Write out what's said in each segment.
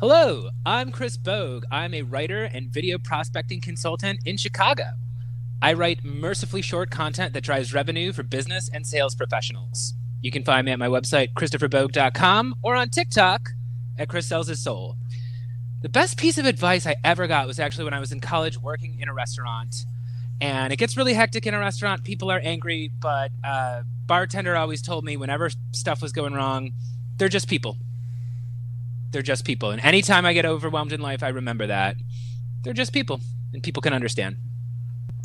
Hello, I'm Chris Bogue. I'm a writer and video prospecting consultant in Chicago. I write mercifully short content that drives revenue for business and sales professionals. You can find me at my website, christopherbogue.com, or on TikTok at Chris Sells His Soul. The best piece of advice I ever got was actually when I was in college working in a restaurant. And it gets really hectic in a restaurant. People are angry, but bartender always told me whenever stuff was going wrong, they're just people. They're just people. And anytime I get overwhelmed in life, I remember that. They're just people, and people can understand.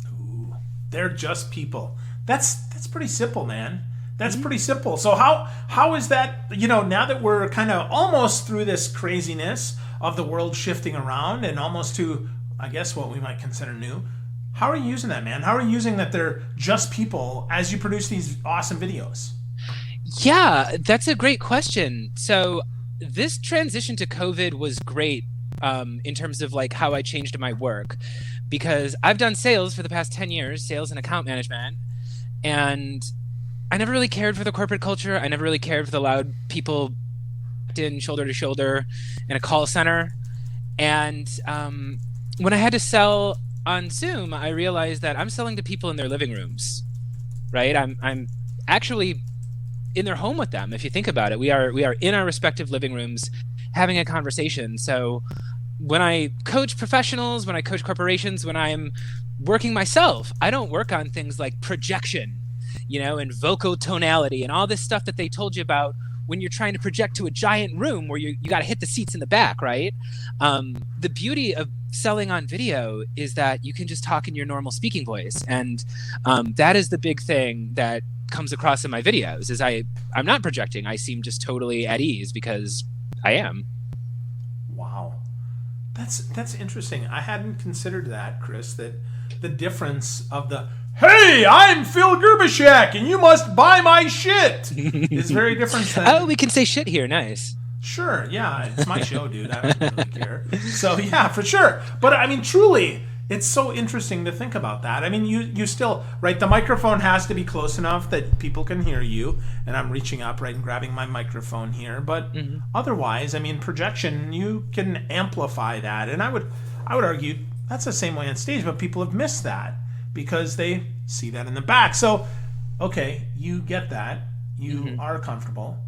Ooh, they're just people. That's pretty simple, man. That's Mm-hmm. pretty simple. So how is that? Now that we're kind of almost through this craziness of the world shifting around and almost to, I guess, what we might consider new. How are you using that, man? How are you using that they're just people as you produce these awesome videos? Yeah, that's a great question. So this transition to COVID was great in terms of like how I changed my work because I've done sales for the past 10 years, sales and account management, and I never really cared for the corporate culture. I never really cared for the loud people in shoulder to shoulder in a call center. And when I had to sell on Zoom, I realized that I'm selling to people in their living rooms, right? I'm actually in their home with them. If you think about it, we are in our respective living rooms having a conversation. So when I coach professionals, when I coach corporations, when I'm working myself, I don't work on things like projection, and vocal tonality and all this stuff that they told you about when you're trying to project to a giant room where you got to hit the seats in the back, right? The beauty of selling on video is that you can just talk in your normal speaking voice, and that is the big thing that comes across in my videos. Is I'm not projecting. I seem just totally at ease because I am. Wow. That's interesting. I hadn't considered that, Chris, that the difference of the "Hey, I'm Phil Gerbishak and you must buy my shit" is very different Oh, than we can say shit here. Nice. sure, yeah, it's my show, dude. I don't really care. So yeah, for sure. But I mean, truly, it's so interesting to think about that. I mean, you still right. The microphone has to be close enough that people can hear you, and I'm reaching up right and grabbing my microphone here. But otherwise, I mean, projection you can amplify that, and I would argue that's the same way on stage, but people have missed that because they see that in the back. So, okay, you get that. You are comfortable.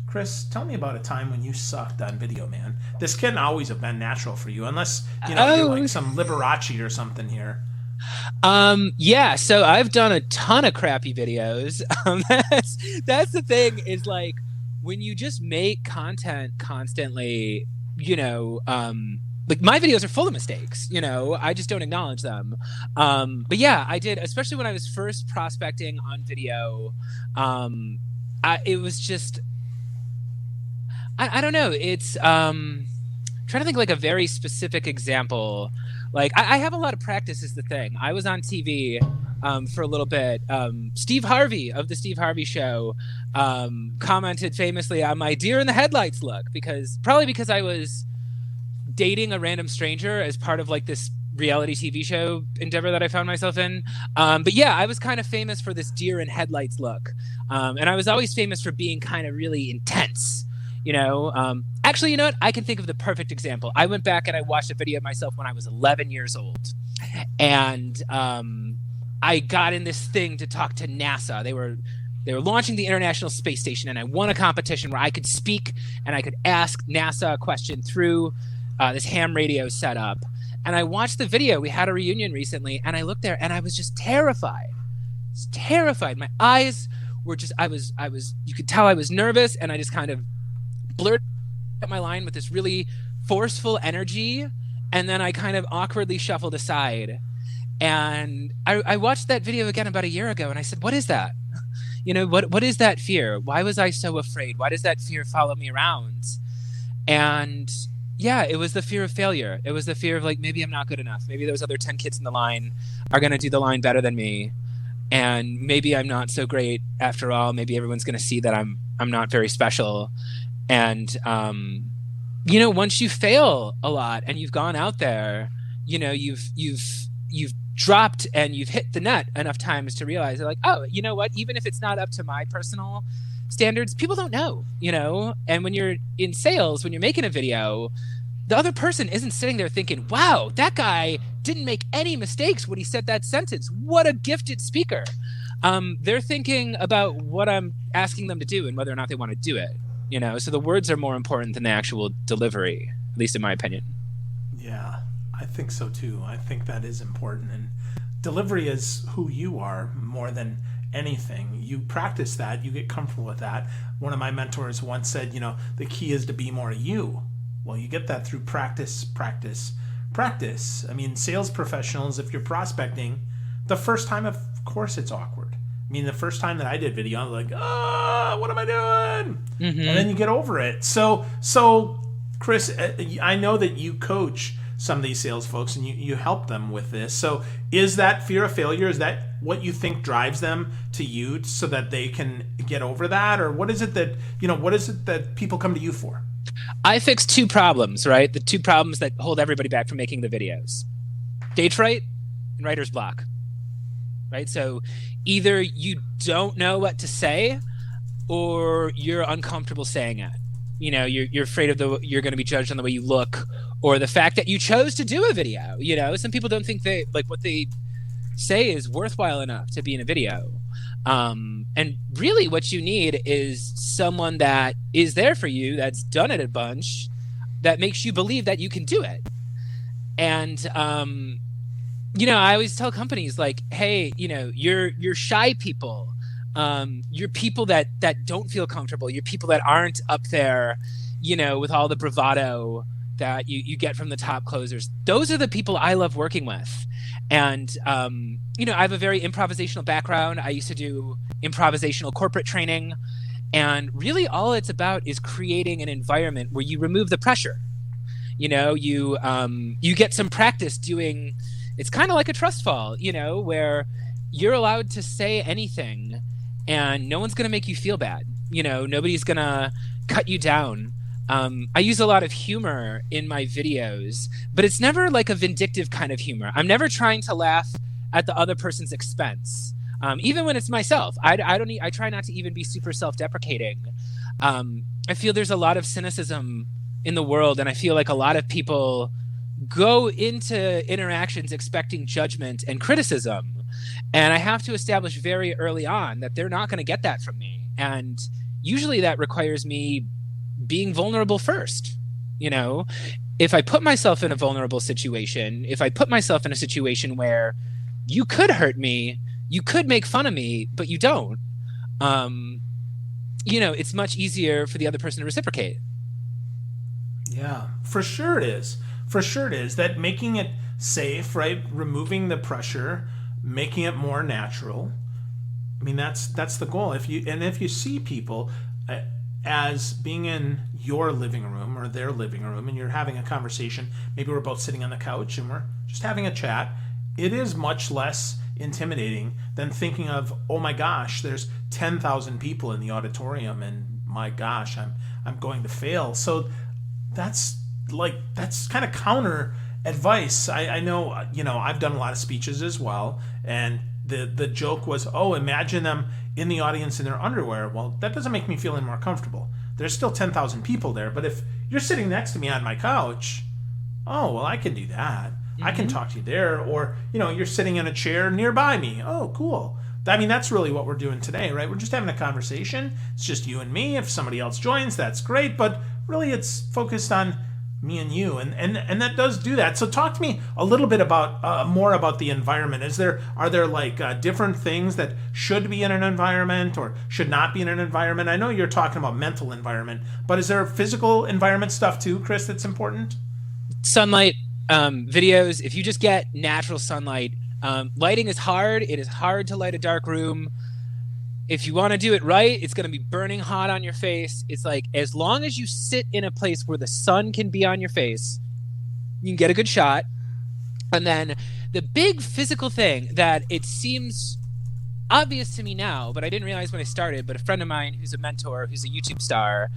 Chris, tell me about a time when you sucked on video, man. This can't always have been natural for you, unless you're Oh, like some Liberace or something here. yeah. So I've done a ton of crappy videos. That's the thing is like when you just make content constantly, like my videos are full of mistakes. I just don't acknowledge them. But yeah, I did, especially when I was first prospecting on video. It was just I don't know. It's trying to think like a very specific example. Like I have a lot of practice is the thing. I was on TV for a little bit. Steve Harvey of the Steve Harvey Show commented famously on my deer in the headlights look because I was dating a random stranger as part of like this reality TV show endeavor that I found myself in. But yeah, I was kind of famous for this deer in headlights look. And I was always famous for being kind of really intense. Actually, you know what? I can think of the perfect example. I went back and I watched a video of myself when I was 11 years old. And I got in this thing to talk to NASA. They were launching the International Space Station, and I won a competition where I could speak and I could ask NASA a question through this ham radio setup. And I watched the video. We had a reunion recently, and I looked there, and I was just terrified. I was terrified. My eyes were just. I was. You could tell I was nervous, and I just kind of blurted out my line with this really forceful energy, and then I kind of awkwardly shuffled aside. And I watched that video again about a year ago, and I said, "What is that? What is that fear? Why was I so afraid? Why does that fear follow me around?" And yeah, it was the fear of failure. It was the fear of like maybe I'm not good enough. Maybe those other 10 kids in the line are going to do the line better than me, and maybe I'm not so great after all. Maybe everyone's going to see that I'm not very special. And once you fail a lot and you've gone out there, you've dropped and you've hit the net enough times to realize like, oh, you know what? Even if it's not up to my personal standards, people don't know. And when you're in sales, when you're making a video, the other person isn't sitting there thinking, wow, that guy didn't make any mistakes when he said that sentence. What a gifted speaker. They're thinking about what I'm asking them to do and whether or not they want to do it. So the words are more important than the actual delivery, at least in my opinion. Yeah, I think so too. I think that is important. And delivery is who you are more than anything. You practice that, you get comfortable with that. One of my mentors once said, the key is to be more you. Well, you get that through practice. I mean, sales professionals, if you're prospecting, the first time, of course, it's awkward. I mean, the first time that I did video, I was like, what am I doing? Mm-hmm. And then you get over it. So, Chris, I know that you coach some of these sales folks and you help them with this. So is that fear of failure? Is that what you think drives them to you so that they can get over that? Or what is it that people come to you for? I fix two problems, right? The two problems that hold everybody back from making the videos: stage fright and writer's block, right? So either you don't know what to say or you're uncomfortable saying it. You're afraid of you're going to be judged on the way you look or the fact that you chose to do a video. Some people don't think what they say is worthwhile enough to be in a video. And really what you need is someone that is there for you, that's done it a bunch, that makes you believe that you can do it. And, I always tell companies like, hey, you're shy people. You're people that don't feel comfortable. You're people that aren't up there, with all the bravado that you get from the top closers. Those are the people I love working with. And, I have a very improvisational background. I used to do improvisational corporate training. And really all it's about is creating an environment where you remove the pressure. You get some practice doing, it's kind of like a trust fall, where you're allowed to say anything and no one's going to make you feel bad. Nobody's going to cut you down. I use a lot of humor in my videos, but it's never like a vindictive kind of humor. I'm never trying to laugh at the other person's expense. Even when it's myself, I try not to even be super self-deprecating. I feel there's a lot of cynicism in the world, and I feel like a lot of people go into interactions expecting judgment and criticism. And I have to establish very early on that they're not going to get that from me. And usually that requires me being vulnerable first. If I put myself in a vulnerable situation, if I put myself in a situation where you could hurt me, you could make fun of me, but you don't, it's much easier for the other person to reciprocate. Yeah, for sure it is. That making it safe, right? Removing the pressure, making it more natural. I mean, that's the goal. If you see people as being in your living room or their living room and you're having a conversation, maybe we're both sitting on the couch and we're just having a chat, it is much less intimidating than thinking of, oh my gosh, there's 10,000 people in the auditorium and my gosh, I'm going to fail. So that's kind of counter advice. I know, I've done a lot of speeches as well, and the joke was, oh, imagine them in the audience in their underwear. Well, that doesn't make me feel any more comfortable. There's still 10,000 people there, but if you're sitting next to me on my couch, oh, well, I can do that. Mm-hmm. I can talk to you there. Or, you're sitting in a chair nearby me. Oh, cool. I mean, that's really what we're doing today, right? We're just having a conversation. It's just you and me. If somebody else joins, that's great. But really, it's focused on me and you, and that does do that. So talk to me a little bit about more about the environment. Are there like different things that should be in an environment or should not be in an environment? I know you're talking about mental environment, but is there physical environment stuff too, Chris, that's important? Sunlight, videos. If you just get natural sunlight, lighting is hard. It is hard to light a dark room. If you want to do it right, it's going to be burning hot on your face. It's like, as long as you sit in a place where the sun can be on your face, you can get a good shot. And then the big physical thing that it seems obvious to me now, but I didn't realize when I started, but a friend of mine who's a mentor, who's a YouTube star,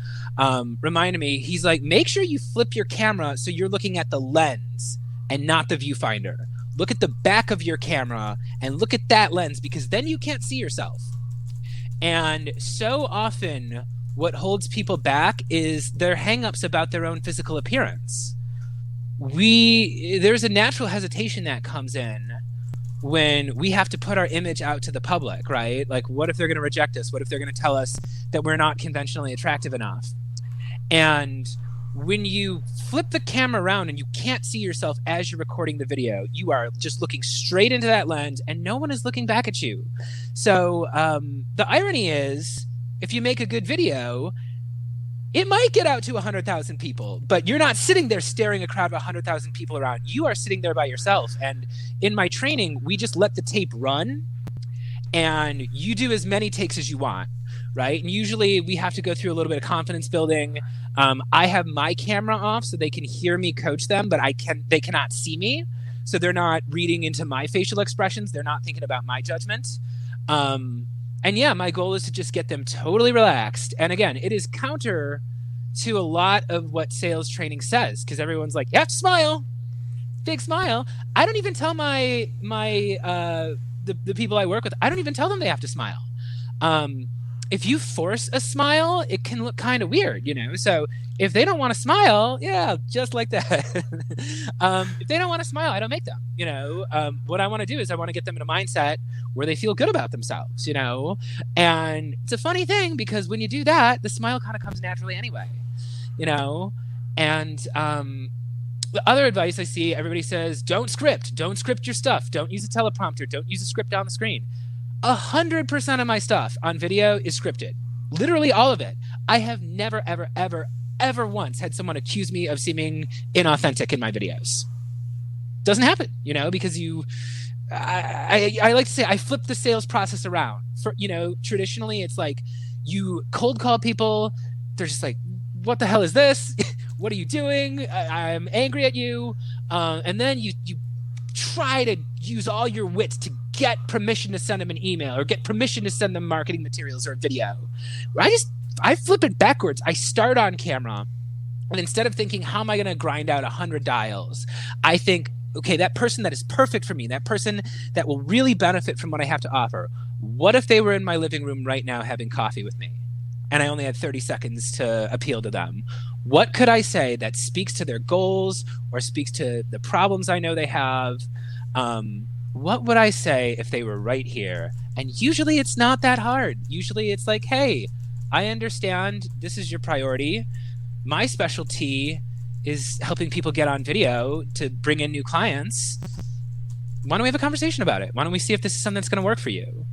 reminded me, he's like, make sure you flip your camera so you're looking at the lens and not the viewfinder. Look at the back of your camera and look at that lens, because then you can't see yourself. And so often what holds people back is their hang-ups about their own physical appearance. there's a natural hesitation that comes in when we have to put our image out to the public, right? Like, what if they're going to reject us? What if they're going to tell us that we're not conventionally attractive enough? And when you flip the camera around and you can't see yourself as you're recording the video, you are just looking straight into that lens and no one is looking back at you. So the irony is, if you make a good video, it might get out to 100,000 people, but you're not sitting there staring a crowd of 100,000 people around. You are sitting there by yourself. And in my training, we just let the tape run and you do as many takes as you want, right? And usually we have to go through a little bit of confidence building. I have my camera off so they can hear me coach them, but they cannot see me. So they're not reading into my facial expressions. They're not thinking about my judgment. And yeah, my goal is to just get them totally relaxed. And again, it is counter to a lot of what sales training says, because everyone's like, you have to smile, big smile. I don't even tell the people I work with, I don't even tell them they have to smile. If you force a smile, it can look kind of weird, you know? So if they don't want to smile, yeah, just like that. If they don't want to smile, I don't make them, you know? What I want to do is I want to get them in a mindset where they feel good about themselves, you know? And it's a funny thing because when you do that, the smile kind of comes naturally anyway, you know? And the other advice I see, everybody says, don't script your stuff. Don't use a teleprompter. Don't use a script on the screen. 100% of my stuff on video is scripted. Literally all of it. I have never, ever, ever, ever once had someone accuse me of seeming inauthentic in my videos. Doesn't happen, you know, because I like to say I flip the sales process around. For, you know, traditionally it's like you cold call people. They're just like, what the hell is this? What are you doing? I'm angry at you. And then you try to use all your wits to get permission to send them an email or get permission to send them marketing materials or a video. I flip it backwards. I start on camera, and instead of thinking, how am I going to grind out 100 dials? I think, okay, that person that is perfect for me, that person that will really benefit from what I have to offer, what if they were in my living room right now having coffee with me? And I only had 30 seconds to appeal to them. What could I say that speaks to their goals or speaks to the problems I know they have? What would I say if they were right here? And usually it's not that hard. Usually it's like, hey, I understand this is your priority. My specialty is helping people get on video to bring in new clients. Why don't we have a conversation about it? Why don't we see if this is something that's going to work for you?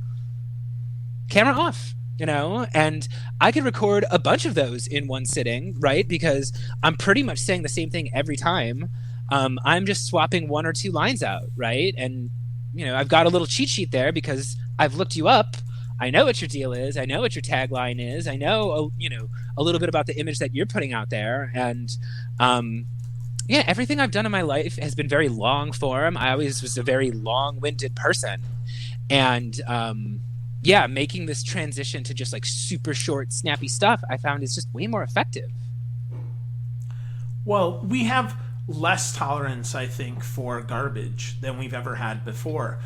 Camera off, you know? And I could record a bunch of those in one sitting, right? Because I'm pretty much saying the same thing every time. I'm just swapping one or two lines out, right? And, you know, I've got a little cheat sheet there because I've looked you up. I know what your deal is. I know what your tagline is. I know, you know, a little bit about the image that you're putting out there. And, yeah, everything I've done in my life has been very long form. I always was a very long-winded person. And, yeah, making this transition to just like super short, snappy stuff, I found is just way more effective. Well, we have less tolerance, I think, for garbage than we've ever had before.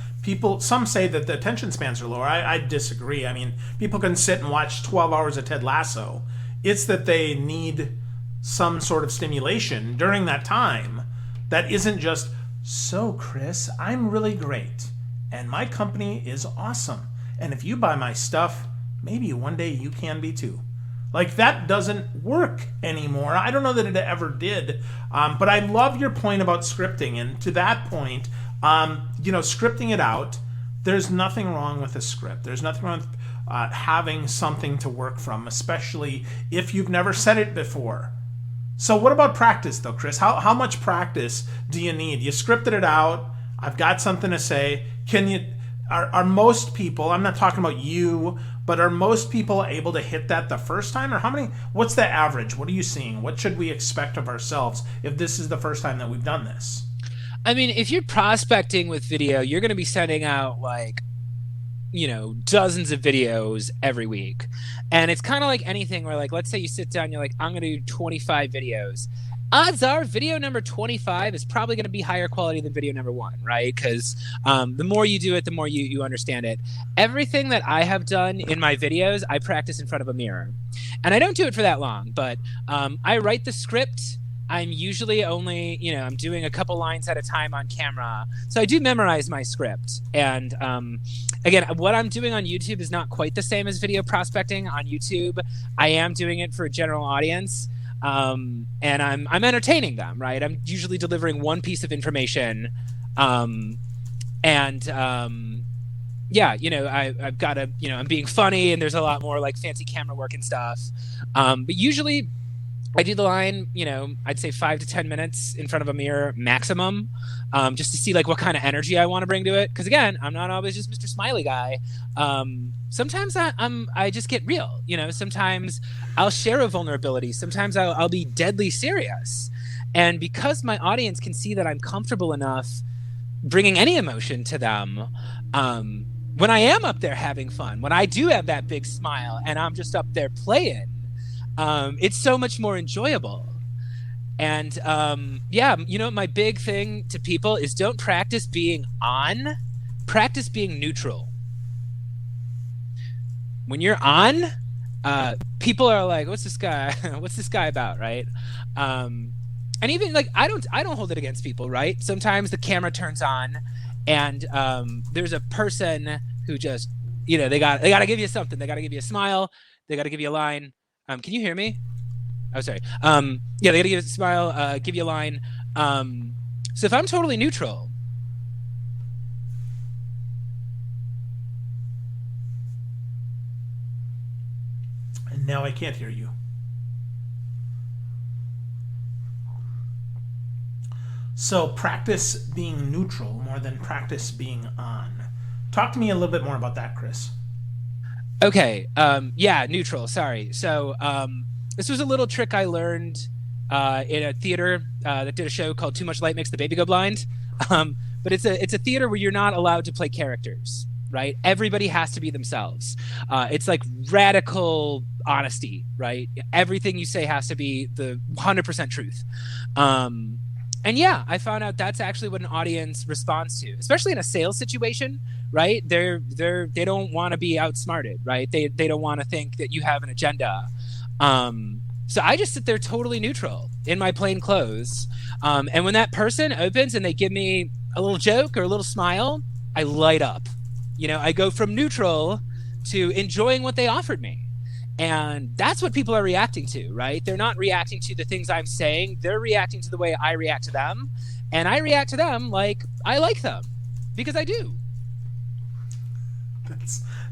Some say that the attention spans are lower. I disagree. I mean, people can sit and watch 12 hours of Ted Lasso. It's that they need some sort of stimulation during that time that isn't just, so Chris, I'm really great and my company is awesome. And if you buy my stuff, maybe one day you can be too. Like, that doesn't work anymore. I don't know that it ever did. But I love your point about scripting. And to that point, you know, scripting it out, there's nothing wrong with a script. There's nothing wrong with having something to work from, especially if you've never said it before. So what about practice, though, Chris? How much practice do you need? You scripted it out. I've got something to say. Are most people, I'm not talking about you, but are most people able to hit that the first time? Or what's the average? What are you seeing? What should we expect of ourselves if this is the first time that we've done this? I mean, if you're prospecting with video, you're going to be sending out like, you know, dozens of videos every week. And it's kind of like anything where, like, let's say you sit down, you're like, I'm going to do 25 videos. Odds are video number 25 is probably going to be higher quality than video number 1, right? Because the more you do it, the more you understand it. Everything that I have done in my videos, I practice in front of a mirror. And I don't do it for that long, but I write the script. I'm usually only, I'm doing a couple lines at a time on camera. So I do memorize my script. And again, what I'm doing on YouTube is not quite the same as video prospecting on YouTube. I am doing it for a general audience. And I'm entertaining them, right? I'm usually delivering one piece of information. I've got to, I'm being funny, and there's a lot more like fancy camera work and stuff. But usually I do the line, I'd say 5 to 10 minutes in front of a mirror maximum, just to see like what kind of energy I want to bring to it. Because again, I'm not always just Mr. Smiley guy. Sometimes I just get real. Sometimes I'll share a vulnerability. Sometimes I'll be deadly serious. And because my audience can see that I'm comfortable enough bringing any emotion to them, when I am up there having fun, when I do have that big smile and I'm just up there playing, it's so much more enjoyable. And my big thing to people is don't practice being on, practice being neutral. When you're on, people are like, what's this guy about, right? And even like I don't hold it against people, right? Sometimes the camera turns on and there's a person who just, they got to give you something. They got to give you a smile. They got to give you a line. Can you hear me? Oh, sorry. They got to give you a smile, give you a line. So if I'm totally neutral, and now I can't hear you. So practice being neutral more than practice being on. Talk to me a little bit more about that, Chris. Okay. Neutral. Sorry. So this was a little trick I learned in a theater that did a show called Too Much Light Makes the Baby Go Blind. But it's a theater where you're not allowed to play characters, right? Everybody has to be themselves. It's like radical honesty, right? Everything you say has to be the 100% truth. And yeah, I found out that's actually what an audience responds to, especially in a sales situation, right? They don't want to be outsmarted, right? They don't want to think that you have an agenda. So I just sit there totally neutral in my plain clothes. And when that person opens and they give me a little joke or a little smile, I light up. I go from neutral to enjoying what they offered me. And that's what people are reacting to, right? They're not reacting to the things I'm saying. They're reacting to the way I react to them. And I react to them like I like them, because I do.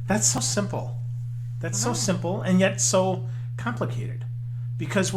That's so simple. That's so simple and yet so complicated, because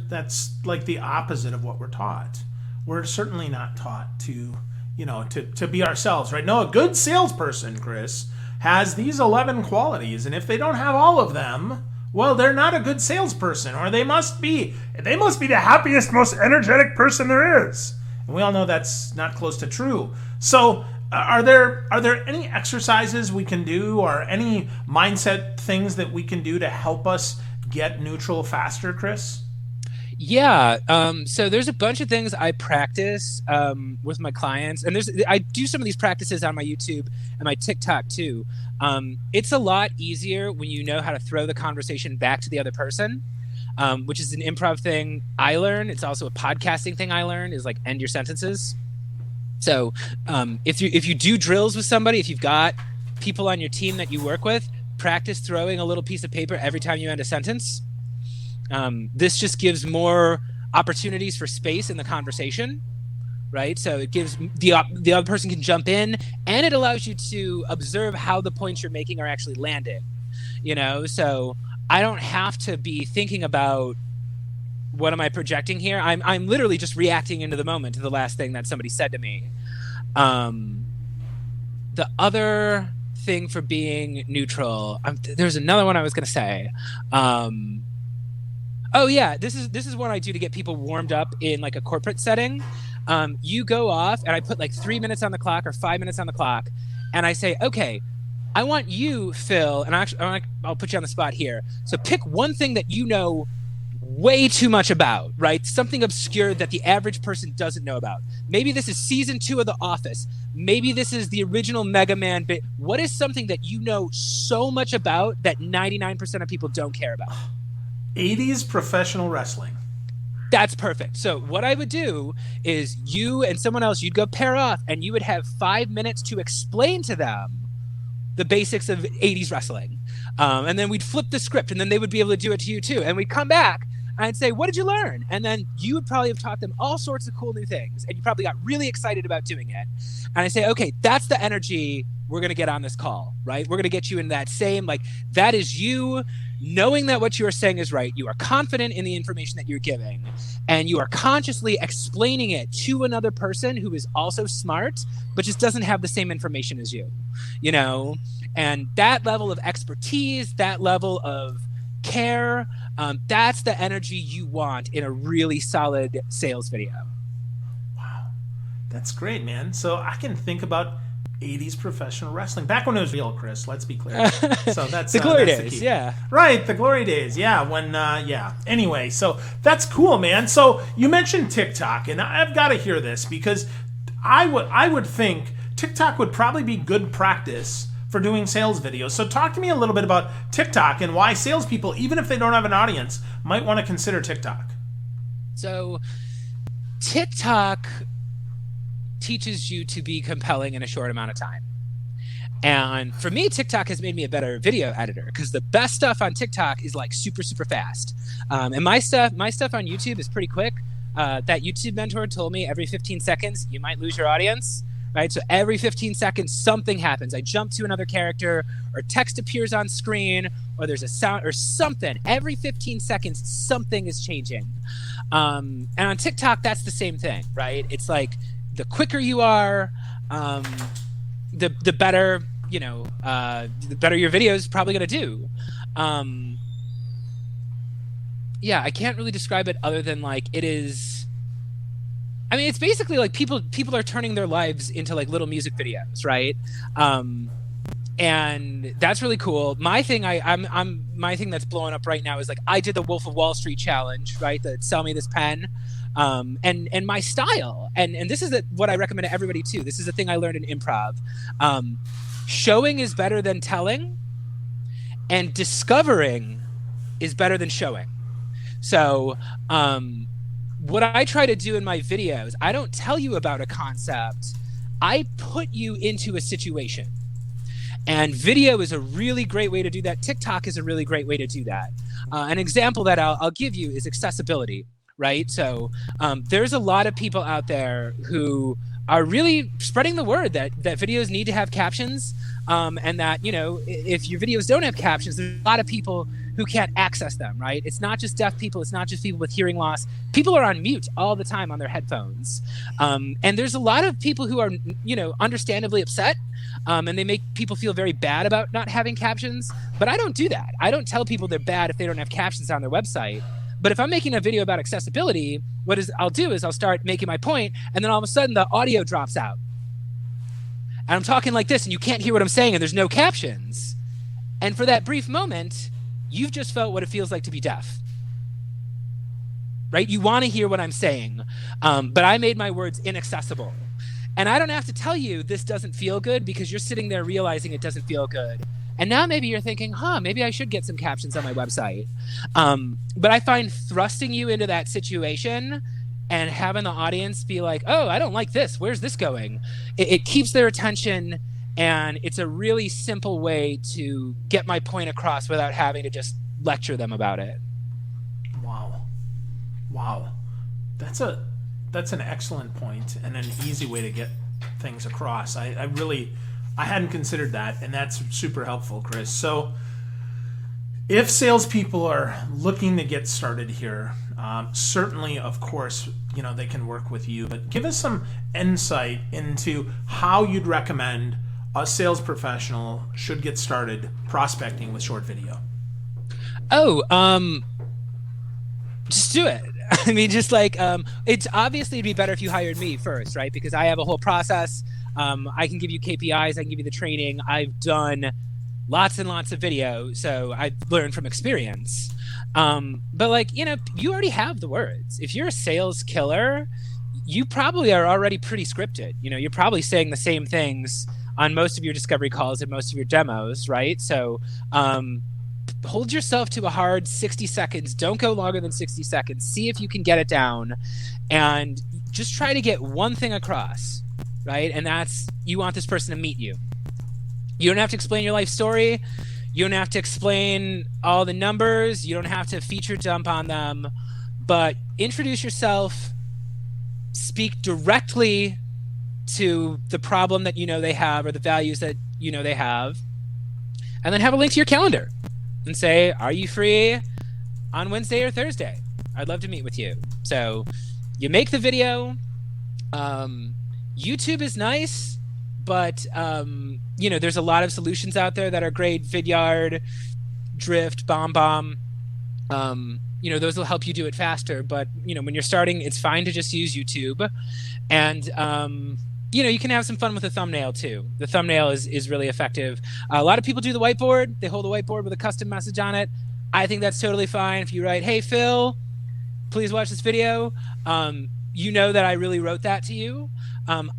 that's like the opposite of what we're taught. We're certainly not taught to be ourselves, right? No, a good salesperson, Chris, has these 11 qualities, and if they don't have all of them, well, they're not a good salesperson, or they must be the happiest, most energetic person there is. And we all know that's not close to true. So are there any exercises we can do, or any mindset things that we can do to help us get neutral faster, Chris? Yeah. So there's a bunch of things I practice with my clients, and I do some of these practices on my YouTube and my TikTok too. It's a lot easier when you know how to throw the conversation back to the other person, which is an improv thing I learned. It's also a podcasting thing I learned, is like end your sentences. So if you do drills with somebody, if you've got people on your team that you work with, practice throwing a little piece of paper every time you end a sentence. This just gives more opportunities for space in the conversation, right? So it gives the other person can jump in, and it allows you to observe how the points you're making are actually landing, So I don't have to be thinking about what am I projecting here. I'm literally just reacting into the moment to the last thing that somebody said to me. The other thing for being neutral, there's another one I was going to say. Oh yeah, this is what I do to get people warmed up in like a corporate setting. You go off, and I put like 3 minutes on the clock or 5 minutes on the clock, and I say, okay, I want you, Phil, and I'll put you on the spot here. So pick one thing that you know way too much about, right? Something obscure that the average person doesn't know about. Maybe this is season 2 of The Office. Maybe this is the original Mega Man bit. What is something that you know so much about that 99% of people don't care about? 80s professional wrestling. That's perfect. So what I would do is you and someone else, you'd go pair off, and you would have 5 minutes to explain to them the basics of 80s wrestling. And then we'd flip the script, and then they would be able to do it to you too. And we'd come back, and I'd say, what did you learn? And then you would probably have taught them all sorts of cool new things, and you probably got really excited about doing it. And I say, okay, that's the energy we're going to get on this call, right? We're going to get you in that same, like, that is you knowing that what you are saying is right. You are confident in the information that you're giving, and you are consciously explaining it to another person who is also smart, but just doesn't have the same information as you, you know? And that level of expertise, that level of care, that's the energy you want in a really solid sales video. Wow. That's great, man. So I can think about 80s professional wrestling back when it was real, Chris, let's be clear. So that's the glory that's days. the key. Yeah, right, the glory days. Yeah, when anyway, so that's cool, man. So you mentioned TikTok, and I've got to hear this, because I would think TikTok would probably be good practice for doing sales videos. So talk to me a little bit about TikTok and why salespeople, even if they don't have an audience, might want to consider TikTok. So TikTok teaches you to be compelling in a short amount of time. And for me, TikTok has made me a better video editor, because the best stuff on TikTok is like super, super fast. And my stuff on YouTube is pretty quick. That YouTube mentor told me every 15 seconds, you might lose your audience, right? So every 15 seconds, something happens. I jump to another character, or text appears on screen, or there's a sound or something. Every 15 seconds, something is changing. And on TikTok, that's the same thing, right? It's like, the quicker you are, the better, the better your video is probably going to do. Yeah, I can't really describe it other than like it is. I mean, it's basically like people are turning their lives into like little music videos, right? And that's really cool. My thing, my thing that's blowing up right now is like I did the Wolf of Wall Street challenge, right? The sell me this pen. And my style, and this is what I recommend to everybody too. This is a thing I learned in improv. Showing is better than telling, and discovering is better than showing. So what I try to do in my videos, I don't tell you about a concept, I put you into a situation. And video is a really great way to do that. TikTok is a really great way to do that. An example that I'll give you is accessibility. Right. So there's a lot of people out there who are really spreading the word that videos need to have captions, and that, if your videos don't have captions, there's a lot of people who can't access them. Right. It's not just deaf people. It's not just people with hearing loss. People are on mute all the time on their headphones. And there's a lot of people who are, understandably upset. And they make people feel very bad about not having captions. But I don't do that. I don't tell people they're bad if they don't have captions on their website. But if I'm making a video about accessibility, I'll do is I'll start making my point, and then all of a sudden the audio drops out. And I'm talking like this, and you can't hear what I'm saying, and there's no captions. And for that brief moment, you've just felt what it feels like to be deaf. Right? You want to hear what I'm saying, but I made my words inaccessible. And I don't have to tell you this doesn't feel good, because you're sitting there realizing it doesn't feel good. And now maybe you're thinking, maybe I should get some captions on my website. But I find thrusting you into that situation and having the audience be like, oh, I don't like this. Where's this going? It keeps their attention, and it's a really simple way to get my point across without having to just lecture them about it. Wow. That's an excellent point and an easy way to get things across. I hadn't considered that, and that's super helpful, Chris. So if salespeople are looking to get started here, certainly, of course, they can work with you. But give us some insight into how you'd recommend a sales professional should get started prospecting with short video. Just do it. I mean, just like, it's obviously it'd be better if you hired me first, right? Because I have a whole process. I can give you KPIs. I can give you the training. I've done lots and lots of video, so I've learned from experience. But like, you already have the words. If you're a sales killer, you probably are already pretty scripted. You're probably saying the same things on most of your discovery calls and most of your demos, right? So hold yourself to a hard 60 seconds. Don't go longer than 60 seconds. See if you can get it down, and just try to get one thing across, right? And that's, you want this person to meet you. You don't have to explain your life story. You don't have to explain all the numbers. You don't have to feature dump on them, but introduce yourself, speak directly to the problem that they have, or the values that they have, and then have a link to your calendar and say, are you free on Wednesday or Thursday? I'd love to meet with you. So you make the video. YouTube is nice, but there's a lot of solutions out there that are great. Vidyard, Drift, BombBomb. Those will help you do it faster. But when you're starting, it's fine to just use YouTube. And you can have some fun with the thumbnail too. The thumbnail is really effective. A lot of people do the whiteboard. They hold a whiteboard with a custom message on it. I think that's totally fine. If you write, hey, Phil, please watch this video, that I really wrote that to you.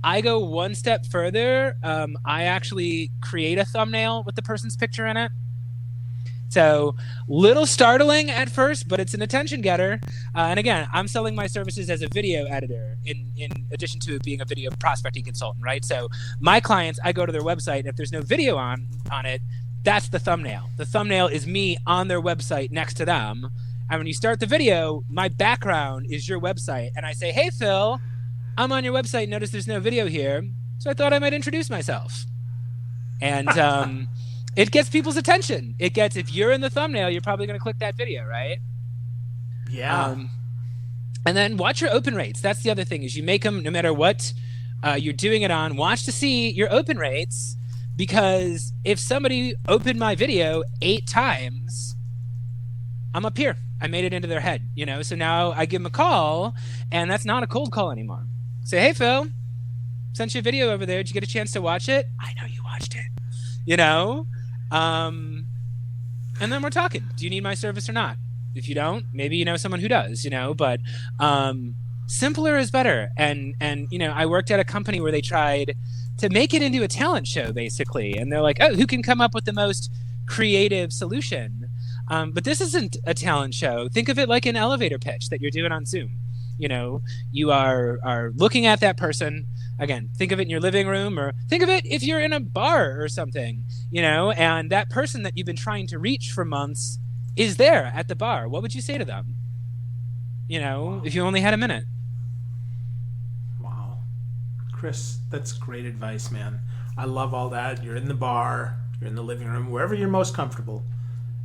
I go one step further. I actually create a thumbnail with the person's picture in it. So, little startling at first, but it's an attention getter. And again, I'm selling my services as a video editor in addition to being a video prospecting consultant, right? So my clients, I go to their website, and if there's no video on it, that's the thumbnail. The thumbnail is me on their website next to them. And when you start the video, my background is your website. And I say, hey, Phil, I'm on your website. Notice there's no video here. So I thought I might introduce myself. And it gets people's attention. If you're in the thumbnail, you're probably going to click that video, right? Yeah. And then watch your open rates. That's the other thing, is you make them no matter what you're doing it on. Watch to see your open rates, because if somebody opened my video 8 times, I'm up here. I made it into their head, So now I give them a call, and that's not a cold call anymore. Say, hey, Phil, sent you a video over there. Did you get a chance to watch it? I know you watched it. And then we're talking. Do you need my service or not? If you don't, maybe you know someone who does, but simpler is better. And I worked at a company where they tried to make it into a talent show, basically. And they're like, oh, who can come up with the most creative solution? But this isn't a talent show. Think of it like an elevator pitch that you're doing on Zoom. You are looking at that person. Again, think of it in your living room, or think of it if you're in a bar or something, and that person that you've been trying to reach for months is there at the bar. What would you say to them? Wow. If you only had a minute. Wow. Chris, that's great advice, man. I love all that. You're in the bar, you're in the living room, wherever you're most comfortable,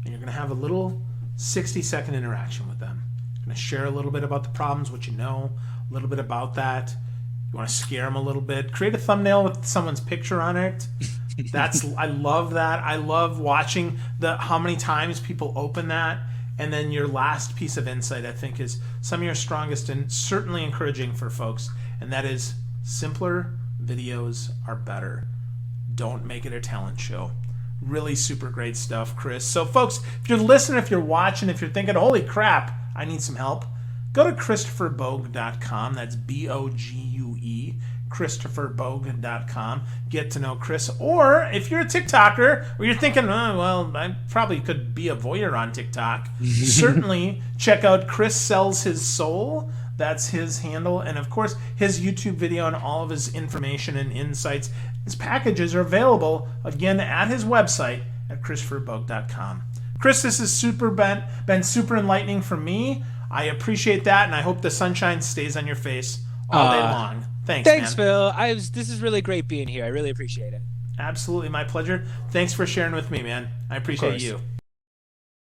and you're going to have a little 60-second interaction with them. You're going to share a little bit about the problems, what you know, a little bit about that. You want to scare them a little bit. Create a thumbnail with someone's picture on it. I love that. I love watching how many times people open that. And then your last piece of insight, I think, is some of your strongest and certainly encouraging for folks. And that is, simpler videos are better. Don't make it a talent show. Really super great stuff, Chris. So folks, if you're listening, if you're watching, if you're thinking, holy crap, I need some help, go to ChristopherBogue.com. That's BOGUE, ChristopherBogue.com. Get to know Chris. Or if you're a TikToker, or you're thinking, oh, well, I probably could be a voyeur on TikTok, certainly check out Chris Sells His Soul. That's his handle. And of course, his YouTube video and all of his information and insights, his packages are available, again, at his website at ChristopherBogue.com. Chris, this has been super enlightening for me. I appreciate that, and I hope the sunshine stays on your face all day long. Thanks, man. Phil. This is really great being here. I really appreciate it. Absolutely, my pleasure. Thanks for sharing with me, man. I appreciate you.